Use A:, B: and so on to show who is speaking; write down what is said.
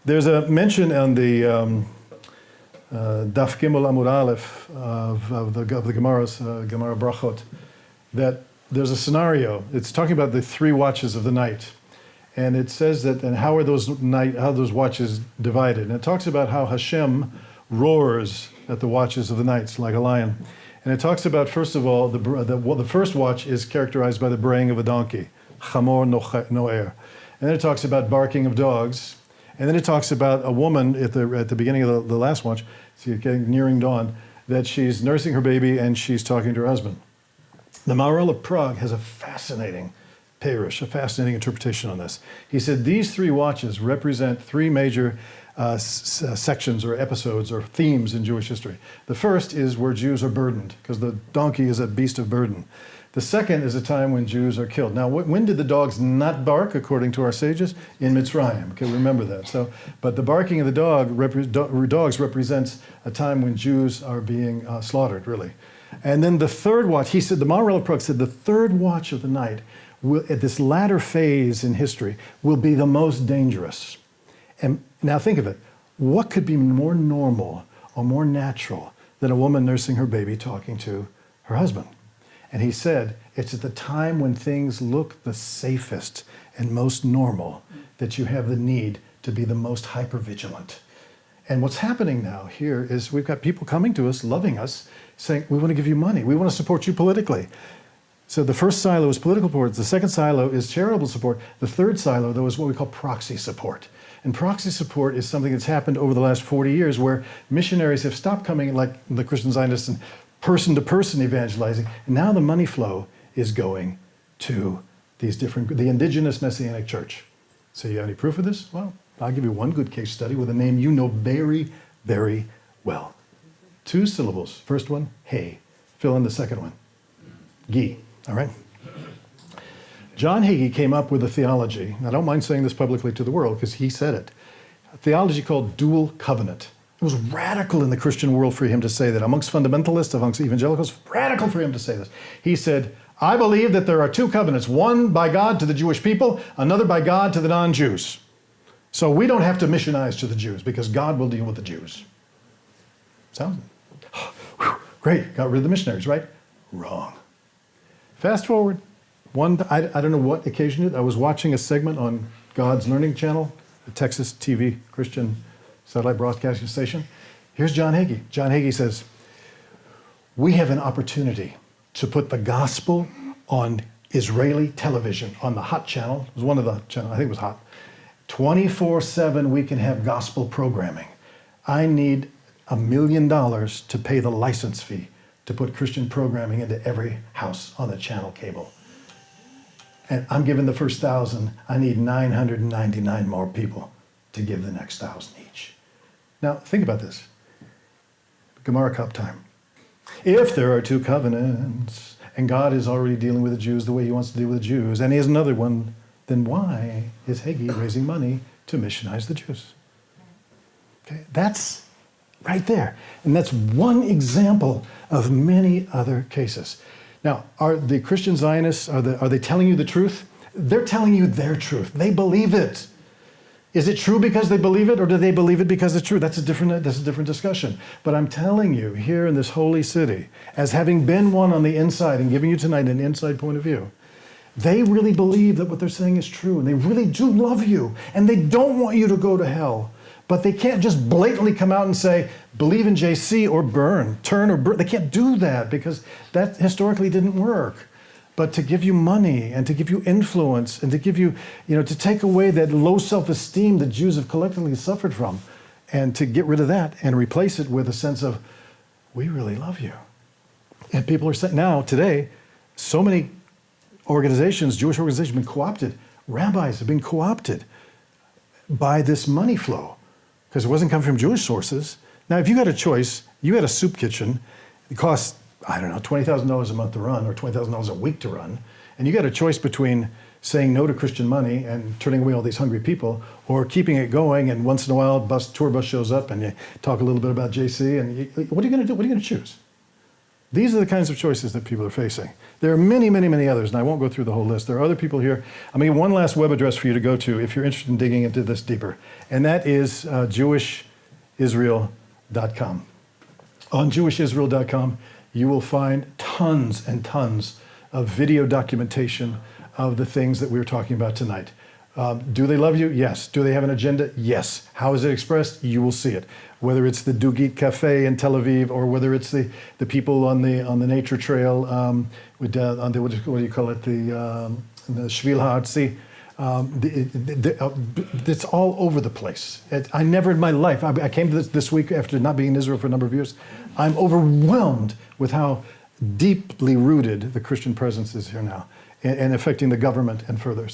A: There's a mention on the Daf Gimel Amud Aleph of the Gemara's Gemara Brachot that there's a scenario. It's talking about the 3 watches of the night, and it says that, and how those watches divided. And it talks about how Hashem roars at the watches of the nights like a lion. And it talks about, first of all, the first watch is characterized by the braying of a donkey, chamor no'er. And then it talks about barking of dogs. And then it talks about a woman at the beginning of the last watch, so getting nearing dawn, that she's nursing her baby and she's talking to her husband. The Maharal of Prague has a fascinating perush, a fascinating interpretation on this. He said these 3 watches represent 3 major sections or episodes or themes in Jewish history. The first is where Jews are burdened, because the donkey is a beast of burden. The second is a time when Jews are killed. Now, when did the dogs not bark, according to our sages? In Mitzrayim. Okay, remember that. But the barking of the dogs represents a time when Jews are being slaughtered, really. And then the third watch, he said, the Maharal of Prague said, the third watch of the night, at this latter phase in history, will be the most dangerous. And now think of it. What could be more normal or more natural than a woman nursing her baby talking to her husband? And he said, it's at the time when things look the safest and most normal that you have the need to be the most hyper-vigilant. And what's happening now here is we've got people coming to us, loving us, saying, we want to give you money. We want to support you politically. So the first silo is political support. The second silo is charitable support. The third silo, though, is what we call proxy support. And proxy support is something that's happened over the last 40 years where missionaries have stopped coming, like the Christian Zionists, and person-to-person evangelizing. And now the money flow is going to the indigenous Messianic church. So you have any proof of this? Well, I'll give you one good case study with a name you know very, very well. 2 syllables. First one, hey. Fill in the second one. Gi. All right? John Hagee came up with a theology. I don't mind saying this publicly to the world because he said it. A theology called dual covenant. It was radical in the Christian world for him to say that. Amongst fundamentalists, amongst evangelicals, radical for him to say this. He said, I believe that there are 2 covenants, one by God to the Jewish people, another by God to the non-Jews. So we don't have to missionize to the Jews because God will deal with the Jews. Sounds great, got rid of the missionaries, right? Wrong. Fast forward. I don't know what occasioned it. I was watching a segment on God's Learning Channel, the Texas TV Christian satellite broadcasting station. Here's John Hagee. John Hagee says, we have an opportunity to put the gospel on Israeli television, on the Hot channel. It was one of the channels, I think it was Hot. 24/7 we can have gospel programming. I need $1 million to pay the license fee to put Christian programming into every house on the channel cable. And I'm giving the first 1,000. I need 999 more people to give the next 1,000 each. Now, think about this. Gemara Cup time. If there are 2 covenants, and God is already dealing with the Jews the way he wants to deal with the Jews, and he has another one, then why is Hagee raising money to missionize the Jews? Okay, that's right there. And that's one example of many other cases. Now, are the Christian Zionists, are they telling you the truth? They're telling you their truth. They believe it. Is it true because they believe it, or do they believe it because it's true? That's a different discussion. But I'm telling you, here in this holy city, as having been one on the inside and giving you tonight an inside point of view, they really believe that what they're saying is true, and they really do love you, and they don't want you to go to hell. But they can't just blatantly come out and say, believe in JC or burn, turn or burn. They can't do that because that historically didn't work. But to give you money and to give you influence and to give you, to take away that low self-esteem that Jews have collectively suffered from and to get rid of that and replace it with a sense of, we really love you. And people are saying now, today, so many organizations, Jewish organizations have been co-opted. Rabbis have been co-opted by this money flow because it wasn't coming from Jewish sources. Now, if you had a choice, you had a soup kitchen, it costs, I don't know, $20,000 a month to run or $20,000 a week to run, and you got a choice between saying no to Christian money and turning away all these hungry people or keeping it going, and once in a while tour bus shows up and you talk a little bit about JC, and what are you going to do? What are you going to choose? These are the kinds of choices that people are facing. There are many, many, many others, and I won't go through the whole list. There are other people here. I'm going to give one last web address for you to go to if you're interested in digging into this deeper, and that is JewishIsrael.com. On JewishIsrael.com, you will find tons and tons of video documentation of the things that we were talking about tonight. Do they love you? Yes. Do they have an agenda? Yes. How is it expressed? You will see it. Whether it's the Dugit Cafe in Tel Aviv, or whether it's the people on the nature trail, on the what do you call it, the Shvil HaArtzi. It's all over the place. I never in my life, I came to this week after not being in Israel for a number of years. I'm overwhelmed with how deeply rooted the Christian presence is here now, and affecting the government and further.